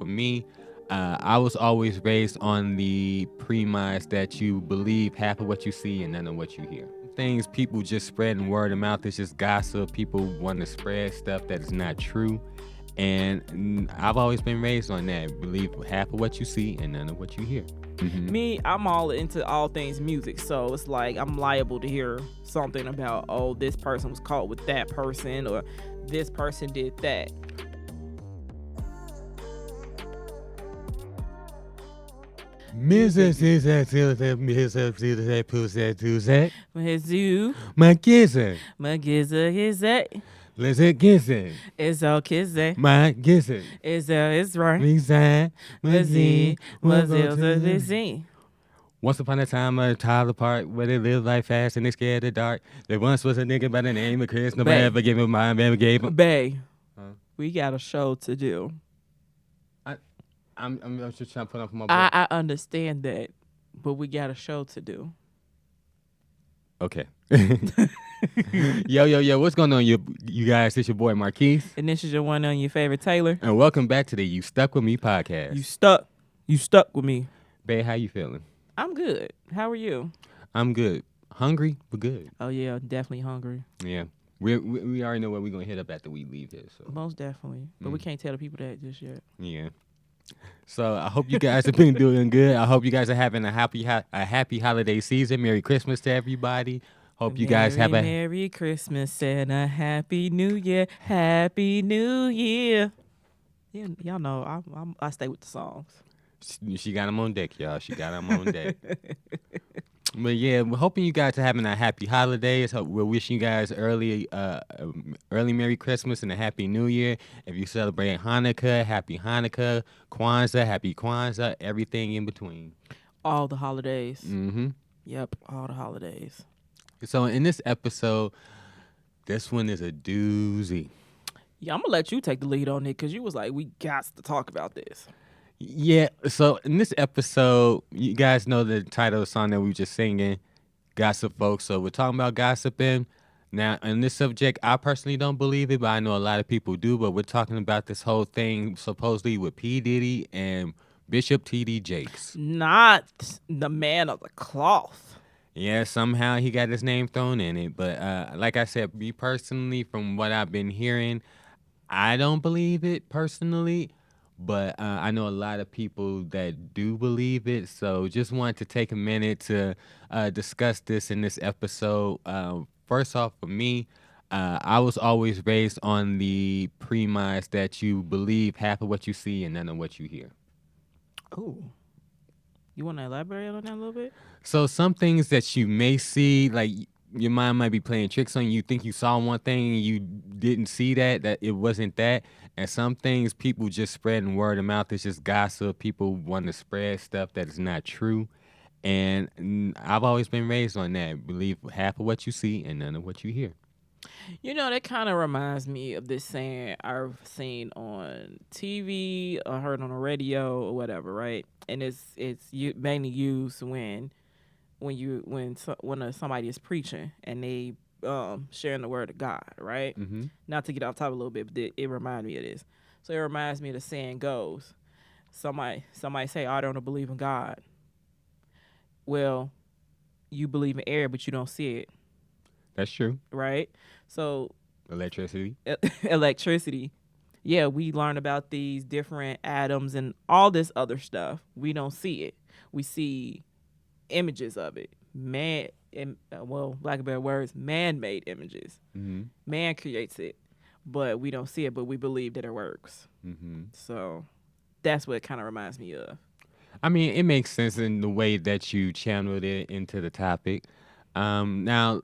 me, I was always raised on the premise that you believe half of what you see and none of what you hear. Things people just spreading word of mouth. It's just gossip. People want to spread stuff that is not true. And I've always been raised on that. Believe half of what you see and none of what you hear. Mm-hmm. Me, I'm all into all things music, so it's like I'm liable to hear something about, oh, this person was caught with that person, or this person did that. Marquis is that? Let's kiss it. It's all kissing. My kiss it. It's right. Resign. Was Once upon a time, a Tyler Park where they live life fast and they scared of the dark. There once was a nigga by the name of Chris. Nobody ever gave him mine, ever gave him. Bae, we got a show to do. I'm just trying to put up my boy. I understand that, but we got a show to do. Okay. Yo, what's going on, you guys? It's your boy Marquis. And this is your one on your favorite Taylor. And welcome back to the You Stuck With Me podcast. You stuck with me. Babe, how you feeling? I'm good. How are you? I'm good. Hungry, but good. Oh, yeah, definitely hungry. Yeah. We already know where we're going to hit up after we leave here. So. Most definitely. But we can't tell the people that just yet. Yeah. So I hope you guys have been doing good. I hope you guys are having a happy holiday season. Merry Christmas to everybody. Hope you guys have a Merry Christmas and a Happy New Year. Happy New Year. Yeah, y'all know I stay with the songs. She got them on deck, y'all. She got them on deck. But yeah, we're hoping you guys are having a happy holidays. We're wishing you guys early Merry Christmas and a Happy New Year. If you celebrate Hanukkah, Happy Hanukkah, Kwanzaa, Happy Kwanzaa, everything in between. All the holidays. Mm-hmm. Yep, all the holidays. So in this episode, this one is a doozy. Yeah, I'm going to let you take the lead on it because you was like, we got to talk about this. Yeah, so in this episode, you guys know the title of the song that we were just singing, Gossip Folks. So we're talking about gossiping. Now, in this subject, I personally don't believe it, but I know a lot of people do. But we're talking about this whole thing supposedly with P. Diddy and Bishop T.D. Jakes. Not the man of the cloth. Yeah, somehow he got his name thrown in it. But like I said, me personally, from what I've been hearing, I don't believe it personally. But I know a lot of people that do believe it. So just wanted to take a minute to discuss this in this episode. First off, for me, I was always raised on the premise that you believe half of what you see and none of what you hear. Oh. You want to elaborate on that a little bit? So some things that you may see, like your mind might be playing tricks on you. You think you saw one thing and you didn't see that it wasn't that. And some things people just spreading word of mouth. It's just gossip. People want to spread stuff that is not true. And I've always been raised on that. Believe half of what you see and none of what you hear. You know, that kind of reminds me of this saying I've seen on TV or heard on the radio or whatever, right? And it's mainly used when somebody is preaching and they sharing the word of God, right? Mm-hmm. Not to get off topic a little bit, but it reminds me of this. So it reminds me of the saying goes, somebody say, I don't believe in God. Well, you believe in air, but you don't see it. That's true. Right? So electricity. Yeah, we learn about these different atoms and all this other stuff. We don't see it. We see images of it. Lack of better words, man-made images. Mm-hmm. Man creates it, but we don't see it, but we believe that it works. Mm-hmm. So that's what it kind of reminds me of. I mean, it makes sense in the way that you channeled it into the topic. Now,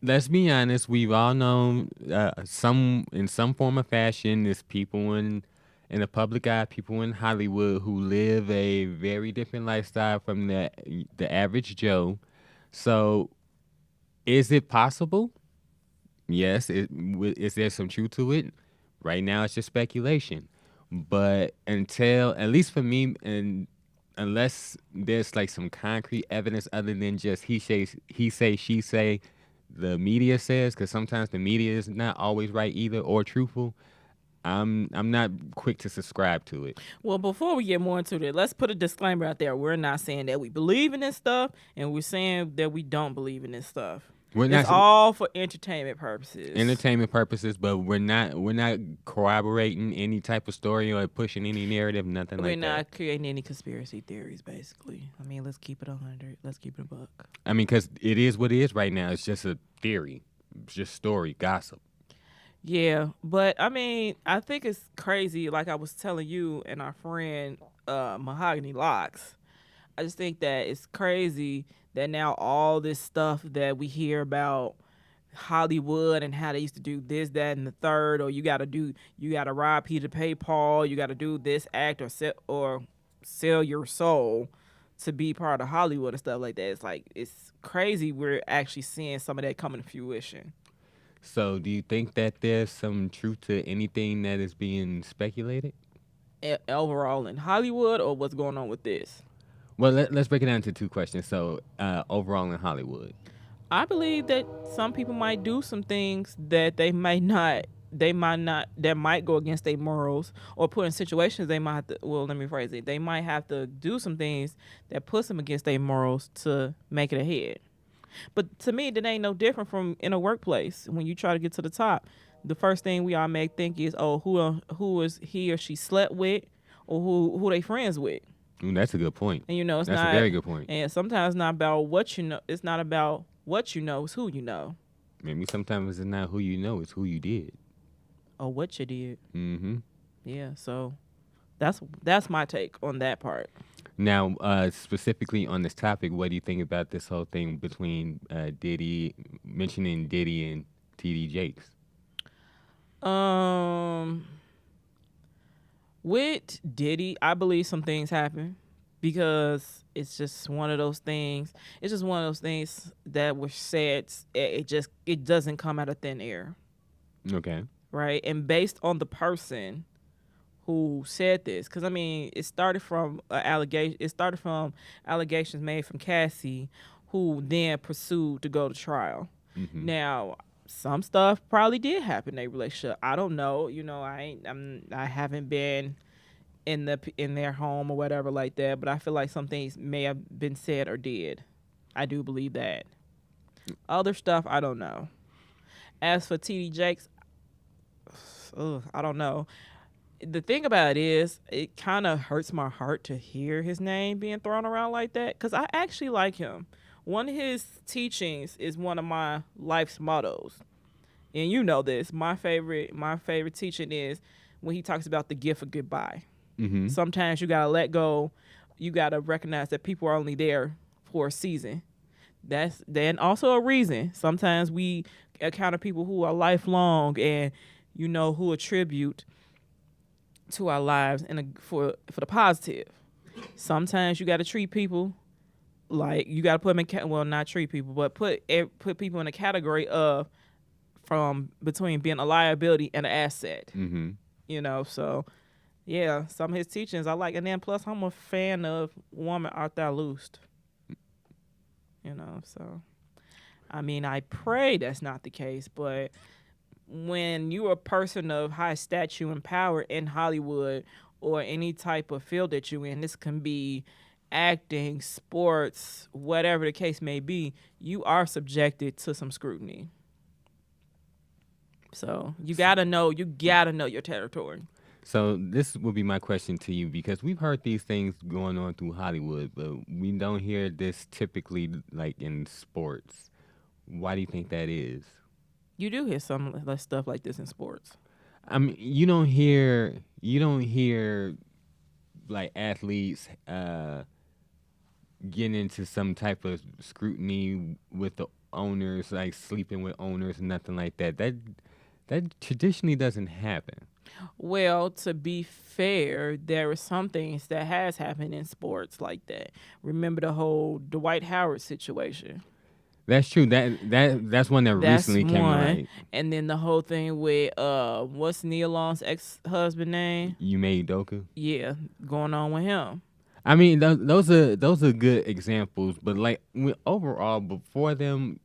let's be honest. We've all known in some form or fashion, there's people in the public eye, people in Hollywood who live a very different lifestyle from the average Joe. So, is it possible? Yes. Is there some truth to it? Right now, it's just speculation. But at least for me, and unless there's like some concrete evidence other than just he say, she say, the media says, because sometimes the media is not always right either or truthful. I'm not quick to subscribe to it. Well, before we get more into that, let's put a disclaimer out there. We're not saying that we believe in this stuff, and we're saying that we don't believe in this stuff. We're It's not all for entertainment purposes. entertainment purposes, but we're not corroborating any type of story or pushing any narrative, nothing We're like that. not creating any conspiracy theories, basically. I mean, let's keep it 100. Let's keep it a buck. I mean, because it is what it is right now. It's just a theory, it's just story, gossip. Yeah, but I mean, I think it's crazy. Like I was telling you and our friend Mahogany Locks, I just think that it's crazy that now all this stuff that we hear about Hollywood and how they used to do this, that, and the third, or you gotta rob Peter to pay Paul, you gotta do this act or sell your soul to be part of Hollywood and stuff like that. It's like it's crazy. We're actually seeing some of that coming to fruition. So, do you think that there's some truth to anything that is being speculated? Overall in Hollywood, or what's going on with this? Well, let's break it down into two questions. So, overall in Hollywood. I believe that some people might do some things that that might go against their morals, or put in situations they might have to, well, let me phrase it, they might have to do some things that puts them against their morals to make it ahead. But to me, that ain't no different from in a workplace. When you try to get to the top, the first thing we all may think is, oh, who is he or she slept with, or who they friends with. That's a good point. And it's That's not. a very good point. And sometimes it's not about what you know. It's not about what you know. It's who you know, Maybe sometimes it's not who you know, it's who you did. or what you did. Mm-hmm. Yeah. So that's my take on that part. Now, specifically on this topic, what do you think about this whole thing between mentioning Diddy and T.D. Jakes? Um, with Diddy, I believe some things happen because it's just one of those things. It's just one of those things that were said. It doesn't come out of thin air, Okay. right? And based on the person who said this, because I mean, it started from allegation. It started from allegations made from Cassie, who then pursued to go to trial. Mm-hmm. Now, some stuff probably did happen in their relationship. I don't know. I haven't been in their home or whatever like that. But I feel like some things may have been said or did. I do believe that. Other stuff, I don't know. As for T.D. Jakes, I don't know. The thing about it is, it kind of hurts my heart to hear his name being thrown around like that, because I actually like him. One of his teachings is one of my life's mottos, and you know this. My favorite teaching is when he talks about the gift of goodbye. Mm-hmm. Sometimes you gotta let go. You gotta recognize that people are only there for a season. That's then also a reason. Sometimes we encounter people who are lifelong, and who attribute to our lives for the positive. Sometimes you got to treat people like you got to put them in not treat people, but put people in a category of from between being a liability and an asset. Mm-hmm. So yeah, some of his teachings I like, and then plus I'm a fan of "Woman Art Thou Loosed." So I mean, I pray that's not the case, but when you're a person of high stature and power in Hollywood or any type of field that you're in, this can be acting, sports, whatever the case may be, you are subjected to some scrutiny. So you gotta know your territory. So this will be my question to you, because we've heard these things going on through Hollywood, but we don't hear this typically like in sports. Why do you think that is? You do hear some stuff like this in sports. I mean, you don't hear like athletes getting into some type of scrutiny with the owners, like sleeping with owners and nothing like that. That traditionally doesn't happen. Well, to be fair, there are some things that has happened in sports like that. Remember the whole Dwight Howard situation. That's true. That's one that That's recently came one. right. And then the whole thing with what's Nia Long's ex-husband name? You made Doka. Yeah, going on with him. I mean, those are good examples, but like overall, before them,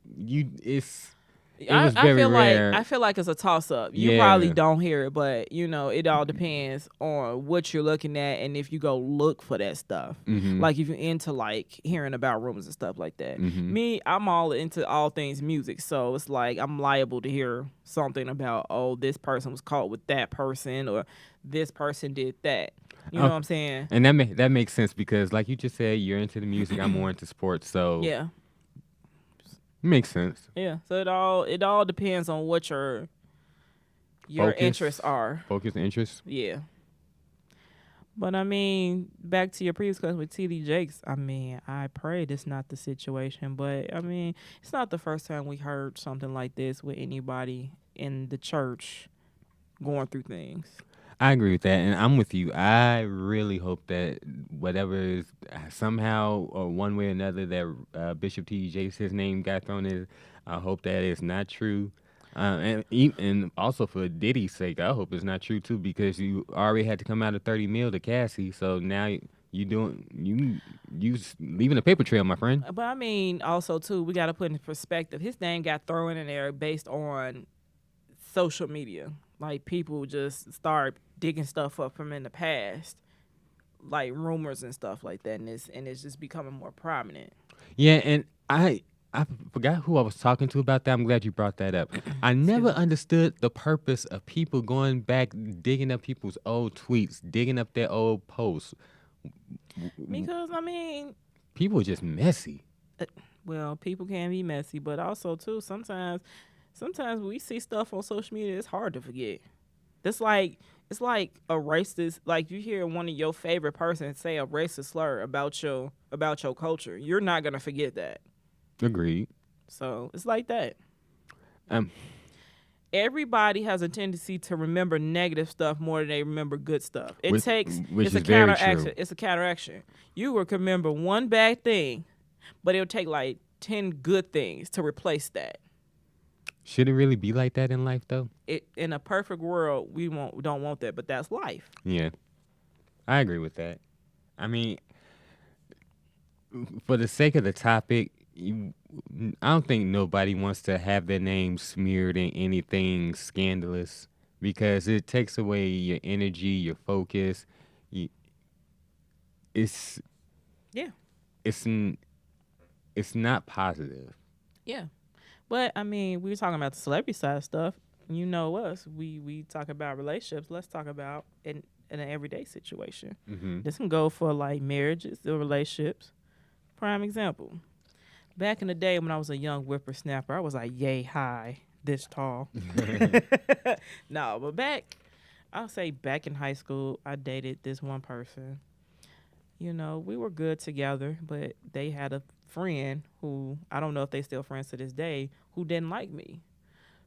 It was I very feel like rare. it's a toss up. You probably Yeah. don't hear it, but it all depends on what you're looking at and if you go look for that stuff. Mhm. Like if you're into like hearing about rumors and stuff like that. Mhm. Me, I'm all into all things music, so it's like I'm liable to hear something about this person was caught with that person or this person did that. You know Oh, what I'm saying? and that makes sense because, like you just said, you're into the music. I'm more into sports, so Yeah. it makes sense. Yeah. So it all depends on what your interests are. Focus, interest. Yeah. But I mean, back to your previous question with TD Jakes. I mean, I pray this not the situation, but I mean, it's not the first time we heard something like this with anybody in the church going through things. I agree with that, and I'm with you. I really hope that whatever is somehow or one way or another that Bishop T.D. Jakes, his name got thrown in. I hope that is not true, and also for Diddy's sake, I hope it's not true too because you already had to come out of 30 mil to Cassie, so now you leaving a paper trail, my friend. But I mean, also too, we got to put in perspective. His name got thrown in there based on social media. Like people just start digging stuff up from in the past, like rumors and stuff like that, and it's just becoming more prominent. Yeah, and I forgot who I was talking to about that. I'm glad you brought that up. I never Excuse me. understood the purpose of people going back, digging up people's old tweets, digging up their old posts. Because I mean, People are just messy. well, people can be messy, but also too sometimes we see stuff on social media. It's hard to forget. It's like a racist. Like you hear one of your favorite persons say a racist slur about your culture, you're not gonna forget that. Agreed. So it's like that. Um, Everybody has a tendency to remember negative stuff more than they remember good stuff. which, which It's a is very counteraction. true. It's a counteraction. You will remember one bad thing, but it'll take like 10 good things to replace that. Should it really be like that in life, though? In a perfect world, we don't want that, but that's life. Yeah, I agree with that. I mean, for the sake of the topic, I don't think nobody wants to have their name smeared in anything scandalous because it takes away your energy, your focus. You, it's Yeah. it's it's not positive. Yeah. But I mean, we were talking about the celebrity side stuff. You know us. We talk about relationships. Let's talk about in an everyday situation. Mm-hmm. This can go for like marriages or relationships. Prime example. Back in the day when I was a young whippersnapper, I was like yay high, this tall. No, but I'll say back in high school, I dated this one person. We were good together, but they had a friend who I don't know if they still friends to this day who didn't like me.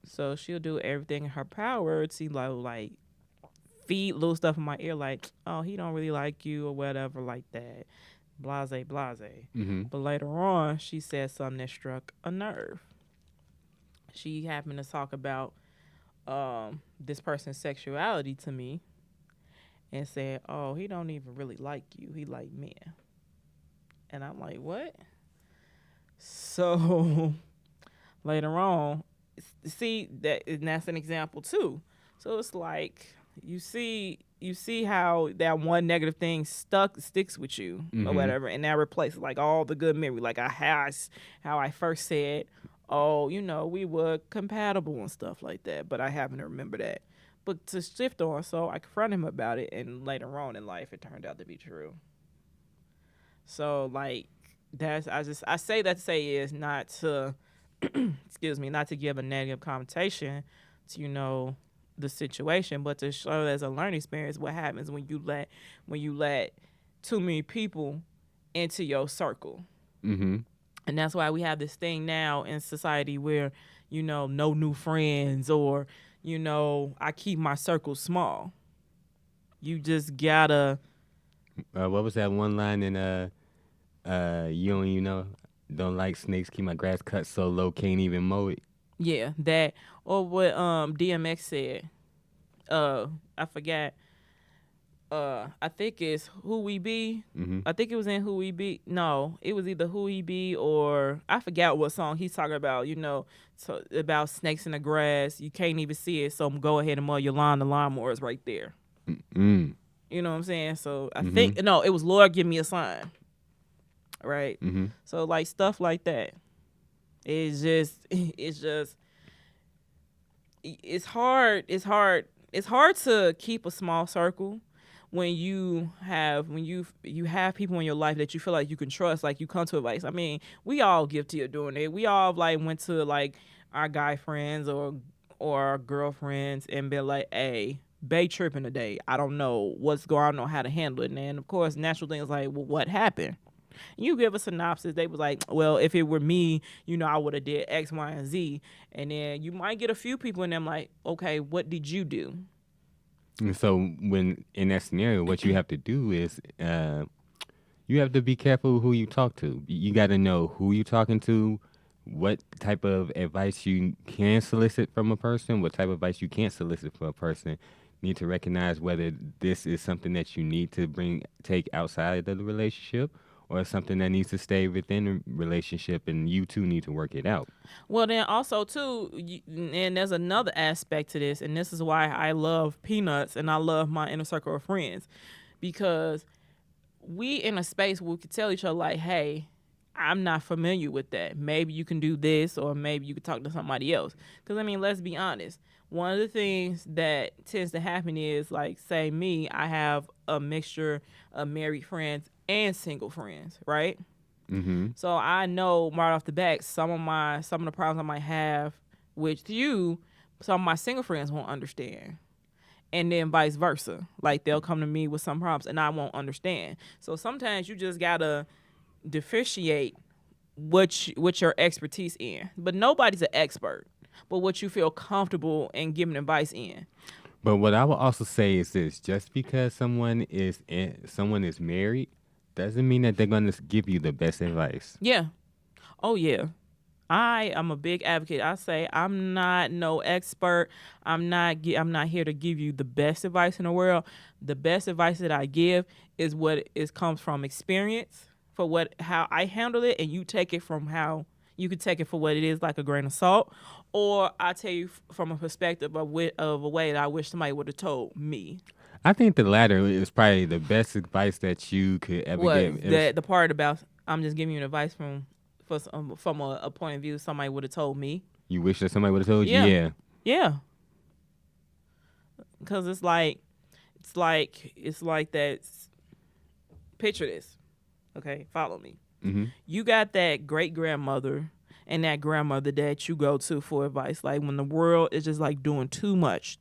So she'll do everything in her power to like feed little stuff in my ear, like, oh, he don't really like you or whatever like that. Blase, blase. Mm-hmm. But later on, she said something that struck a nerve. She happened to talk about this person's sexuality to me and said, oh, he don't even really like you. He like men. And I'm like, what? So later on, see and that's an example too. So it's like you see how that one negative thing sticks with you or whatever, and that replaces like all the good memory. Like how I first said, oh, we were compatible and stuff like that, but I happen to remember that. But to shift on, so I confronted him about it, and later on in life, it turned out to be true. So like I say that to say is not to excuse me, not to give a negative connotation to the situation, but to show as a learning experience what happens when you let too many people into your circle. Mm-hmm. And that's why we have this thing now in society where no new friends or I keep my circle small. You just gotta What was that one line in don't like snakes, keep my grass cut so low, can't even mow it. yeah, that or what DMX said. I forgot I think it's Who We Be. Mm-hmm. I think it was in Who We Be. No, it was either Who We Be or I forgot what song he's talking about. So about snakes in the grass. You can't even see it, so go ahead and mow your lawn. The lawnmower is right there. Mm-hmm. You know what I'm saying? So I Mm-hmm. think no, it was Lord Give Me a Sign. Right. Mm-hmm. So like stuff like that. It's hard. It's hard to keep a small circle when you have people in your life that you feel like you can trust, like you come to advice. I mean, we all guilty of doing it. We all like went to like our guy friends or our girlfriends and been like, hey, Bay tripping today. I don't know what's going on, I don't know how to handle it. And then of course natural things like, well, what happened? You give a synopsis. They was like, well, if it were me, I would have did X, Y, and Z. And then you might get a few people in them like, okay, what did you do? And so, when in that scenario, what you have to do is you have to be careful who you talk to. You got to know who you talking to, what type of advice you can solicit from a person, what type of advice you can't solicit from a person. Need to recognize whether this is something that you need to take outside of the relationship, or something that needs to stay within the relationship, and you two need to work it out. Well, then also too, and there's another aspect to this, and this is why I love Peanuts and I love my inner circle of friends, because we in a space where we could tell each other like, hey, I'm not familiar with that. Maybe you can do this, or maybe you could talk to somebody else. Because I mean, let's be honest. One of the things that tends to happen is like, say me, I have a mixture of married friends and single friends, right? Mm-hmm. So I know right off the bat some of the problems I might have with you, some of my single friends won't understand. And then vice versa. Like they'll come to me with some problems and I won't understand. So sometimes you just gotta differentiate what your expertise in. But nobody's an expert. But what you feel comfortable in giving advice in. But what I will also say is this: just because someone is married, doesn't mean that they're going to give you the best advice. Yeah. Oh yeah. I am a big advocate. I say I'm not no expert. I'm not here to give you the best advice in the world. The best advice that I give is what is comes from experience for how I handle it, and you take it from how you can take it for what it is, like a grain of salt, or I tell you from a perspective of a way that I wish somebody would have told me. I think the latter is probably the best advice that you could ever give. What the part about I'm just giving you advice from a point of view somebody would have told me. You wish that somebody would have told you? Yeah. Yeah. Yeah. Because it's like that. Picture this. Okay, follow me. Mm-hmm. You got that great grandmother and that grandmother that you go to for advice. Like when the world is just like doing too much.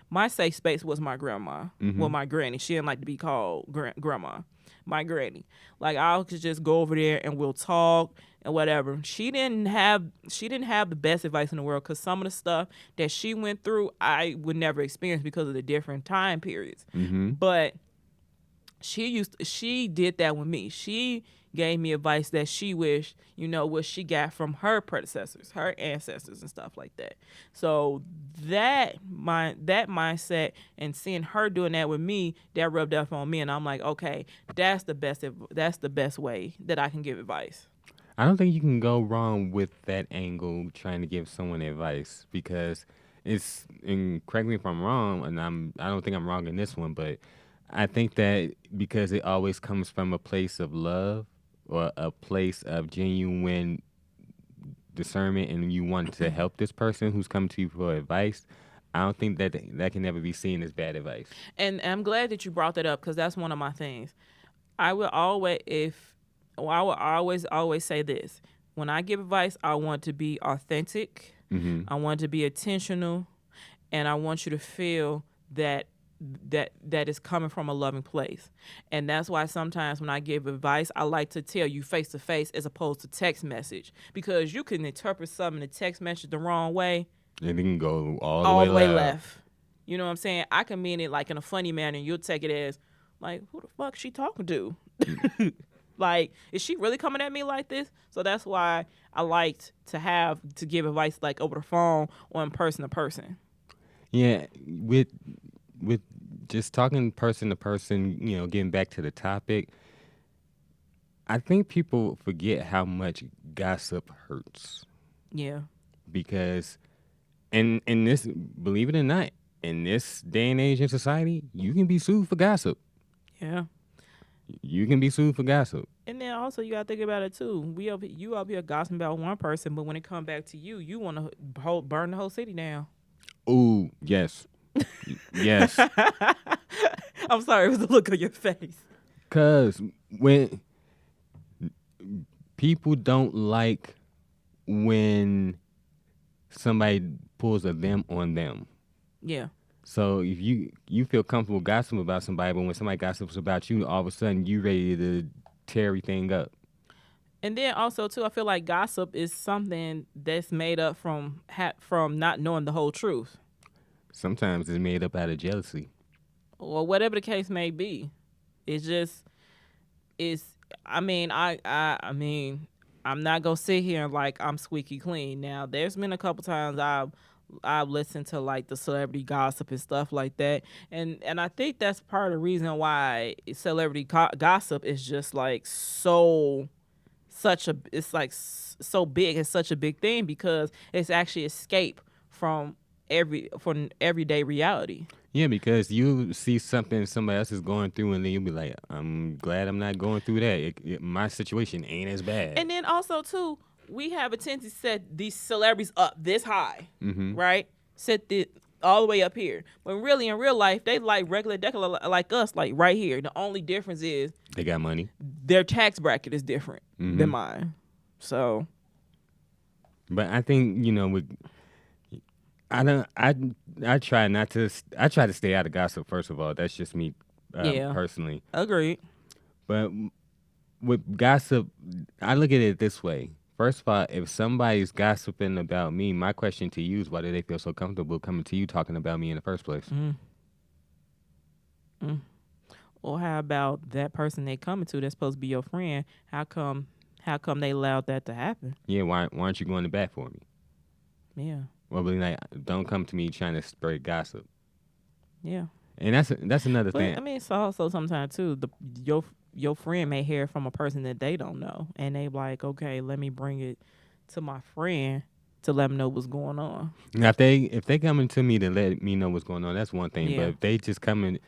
My safe space was my grandma. Mm-hmm. Well, my granny. She didn't like to be called grandma. My granny. Like I could just go over there and we'll talk and whatever. She didn't have the best advice in the world, because some of the stuff that she went through I would never experience because of the different time periods. Mm-hmm. But she did that with me. She gave me advice that she wished, what she got from her predecessors, her ancestors and stuff like that. So that mindset and seeing her doing that with me, that rubbed off on me, and I'm like, okay, that's the best way that I can give advice. I don't think you can go wrong with that angle, trying to give someone advice, because and correct me if I'm wrong, and I don't think I'm wrong in this one, but I think that because it always comes from a place of love or a place of genuine discernment, and you want to help this person who's come to you for advice, I don't think that can never be seen as bad advice. And I'm glad that you brought that up, because that's one of my things. I will always say this. When I give advice, I want to be authentic. Mm-hmm. I want to be intentional, and I want you to feel that is coming from a loving place. And that's why sometimes when I give advice, I like to tell you face to face as opposed to text message, because you can interpret something in the text message the wrong way. And it can go all the way left. You know what I'm saying? I can mean it like in a funny manner, and you'll take it as like, who the fuck she talking to? Like, is she really coming at me like this? So that's why I liked to give advice like over the phone or in person to person. Yeah, with just talking person to person, getting back to the topic, I think people forget how much gossip hurts Yeah. because, in this, believe it or not, in this day and age in society, you can be sued for gossip. Yeah. You can be sued for gossip. And then also you gotta think about it too. You up here gossiping about one person, but when it come back to you, you want to burn the whole city down. Ooh, yes, yes. I'm sorry, it was the look on your face. Cause when people don't like when somebody pulls a them on them. Yeah. So if you feel comfortable gossiping about somebody, but when somebody gossips about you, all of a sudden you ready to tear everything up. And then also too, I feel like gossip is something that's made up from not knowing the whole truth, Sometimes it's made up out of jealousy. or whatever the case may be. It's just it's. I mean, I'm not gonna sit here and like I'm squeaky clean. Now, there's been a couple times I've listened to like the celebrity gossip and stuff like that, and I think that's part of the reason why celebrity gossip is just like it's like so big. It's such a big thing because it's actually escape from everyday reality. Yeah, because you see something somebody else is going through, and then you'll be like, "I'm glad I'm not going through that. My situation ain't as bad." And then also too, we have a tendency to set these celebrities up this high, right? Set it all the way up here. When really in real life, they like regular degular like us, like right here. The only difference is They got money. their tax bracket is different than mine. So, But I think with I don't. I try not to. I try to stay out of gossip. First of all, that's just me yeah, personally. agreed. But with gossip, I look at it this way. First of all, if somebody's gossiping about me, my question to you is, why do they feel so comfortable coming to you talking about me in the first place? Or how about that person they coming to that's supposed to be your friend? How come they allowed that to happen? Yeah, why aren't you going to bat for me? Yeah, Well, be like, don't come to me trying to spread gossip. yeah. And that's another But thing. I mean, it's also sometimes too your friend may hear from a person that they don't know, and they like, okay, let me bring it to my friend to let them know what's going on. Now, if they coming to me to let me know what's going on, that's one thing. Yeah. But if they just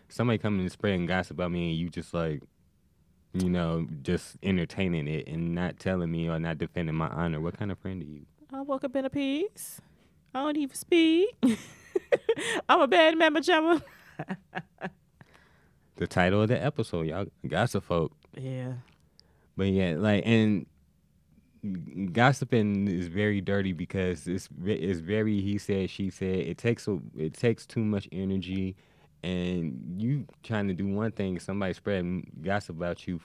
somebody coming and spreading gossip about me, and you just like, just entertaining it and not telling me or not defending my honor, what kind of friend are you? I woke up in a piece. I don't even speak. I'm a bad mama jamma. The title of the episode, y'all, gossip folk. Yeah. But yeah, like, and gossiping is very dirty because it's very he said, she said. It takes too much energy, and you trying to do one thing, somebody spreading gossip about you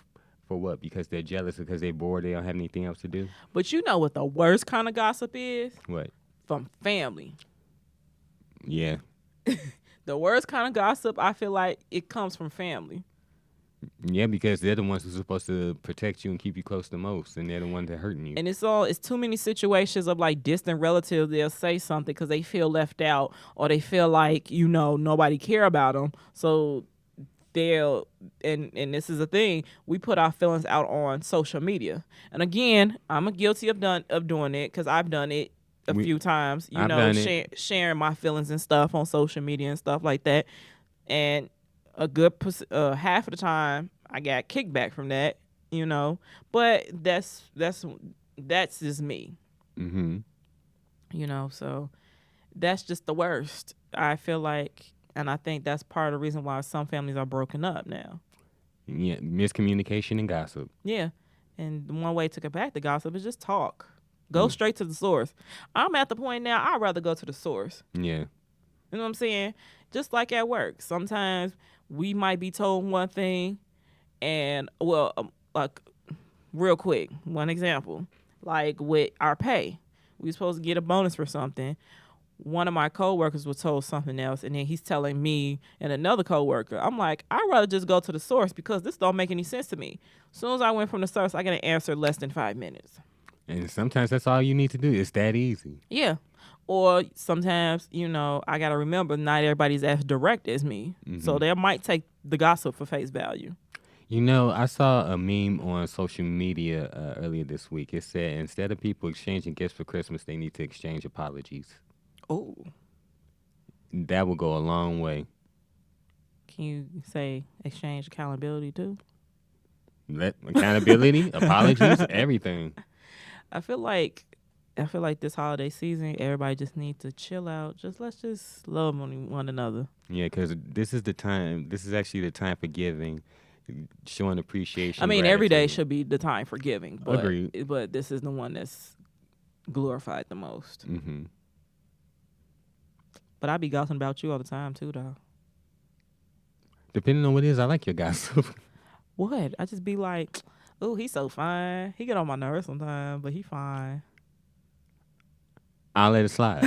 for what? Because they're jealous, because they're bored, they don't have anything else to do. But you know what the worst kind of gossip is? What? From family. Yeah. The worst kind of gossip, I feel like it comes from family. Yeah, because they're the ones who's supposed to protect you and keep you close the most, and they're the ones that are hurting you. And it's too many situations of like distant relatives. They'll say something because they feel left out, or they feel like nobody care about them. So they'll and this is a thing, we put our feelings out on social media. And again, I'm guilty of doing it because I've done it a few times. Sharing my feelings and stuff on social media and stuff like that. And a good half of the time I got kickback from that, but that's just me. So that's just the worst. I feel like, and I think that's part of the reason why some families are broken up now. Yeah, miscommunication and gossip. Yeah, and one way to combat the gossip is just talk. Go straight to the source. I'm at the point now, I'd rather go to the source. Yeah. You know what I'm saying? Just like at work. Sometimes we might be told one thing, and like real quick, one example, like with our pay, we supposed to get a bonus for something. One of my coworkers was told something else, and then he's telling me and another coworker. I'm like, I'd rather just go to the source because this don't make any sense to me. As soon as I went from the source, I got an answer less than 5 minutes. And sometimes that's all you need to do. It's that easy. Yeah. Or sometimes, I got to remember not everybody's as direct as me. So they might take the gossip for face value. I saw a meme on social media earlier this week. It said instead of people exchanging gifts for Christmas, they need to exchange apologies. Oh. That will go a long way. Can you say exchange accountability too? Accountability, apologies, everything. I feel like this holiday season, everybody just needs to chill out. Let's just love one another. Yeah, because this is the time. This is actually the time for giving, showing appreciation. I mean, gratitude. every day should be the time for giving, but Agreed. But this is the one that's glorified the most. Mm-hmm. But I be gossiping about you all the time too, though. Depending on what it is, I like your gossip. What? I just be like, oh, he's so fine. He get on my nerves sometimes, but he fine. I'll let it slide.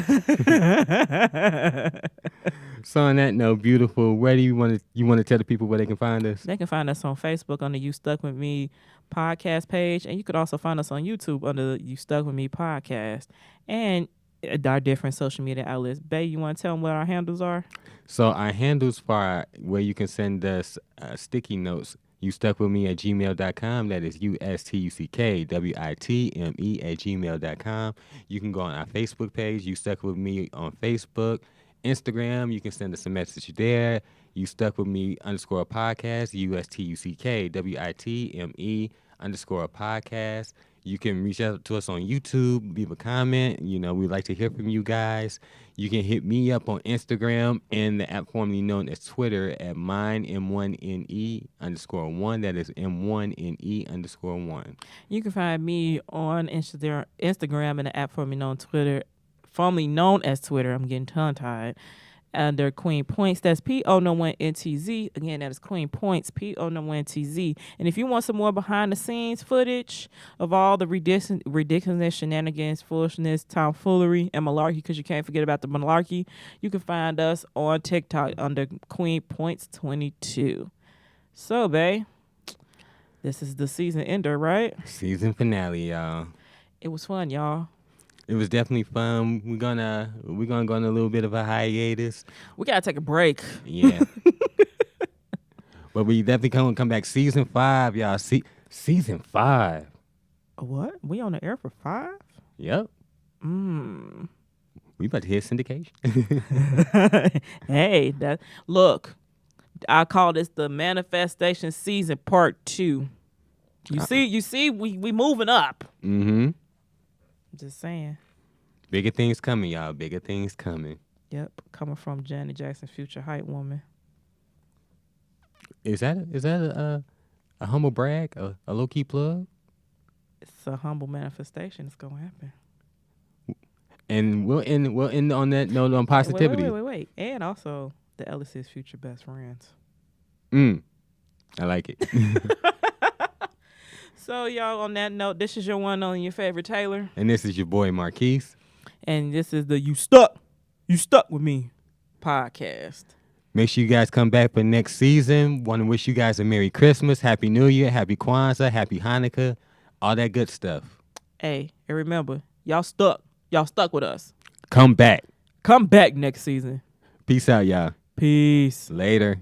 So on that note, beautiful, where do you want to tell the people where they can find us? They can find us on Facebook under You Stuck With Me podcast page. And you could also find us on YouTube under You Stuck With Me podcast. And our different social media outlets. Bae, you want to tell them what our handles are? So our handles for where you can send us sticky notes, youstuckwithme@gmail.com. That is USTUCKWITME@gmail.com. You can go on our Facebook page, You Stuck With Me on Facebook. Instagram, you can send us a message there. You Stuck With Me _podcast, USTUCKWITME_podcast. You can reach out to us on YouTube, leave a comment. We'd like to hear from you guys. You can hit me up on Instagram and the app formerly known as Twitter at mine_NE_1. That is M1NE_1. You can find me on Instagram and the app formerly known as Twitter. I'm getting tongue-tied. Under Queen Points, that's PO1NTZ. Again, that is Queen Points, PO1NTZ. And if you want some more behind-the-scenes footage of all the ridiculous shenanigans, foolishness, tomfoolery, and malarkey, because you can't forget about the malarkey, you can find us on TikTok under Queen Points 22. So, babe, this is the season ender, right? Season finale, y'all. It was fun, y'all. It was definitely fun. We're gonna go on a little bit of a hiatus. We gotta take a break. Yeah. But we definitely come back. Season 5, y'all. Season 5. What? We on the air for 5? Yep. We about to hit syndication. Hey, look. I call this the manifestation season part 2. You see, we moving up. Mm-hmm. Just saying. Bigger things coming, y'all. Bigger things coming. Yep, coming from Janet Jackson, future hype woman. Is that a humble brag? A low key plug? It's a humble manifestation. It's gonna happen. And we'll end on that note on positivity. Wait. And also the Ellis's future best friends. I like it. So, y'all, on that note, this is your one on your favorite Taylor. And this is your boy, Marquis. And this is the You Stuck With Me podcast. Make sure you guys come back for next season. Want to wish you guys a Merry Christmas, Happy New Year, Happy Kwanzaa, Happy Hanukkah, all that good stuff. Hey, and remember, y'all stuck. Y'all stuck with us. Come back. Come back next season. Peace out, y'all. Peace. Later.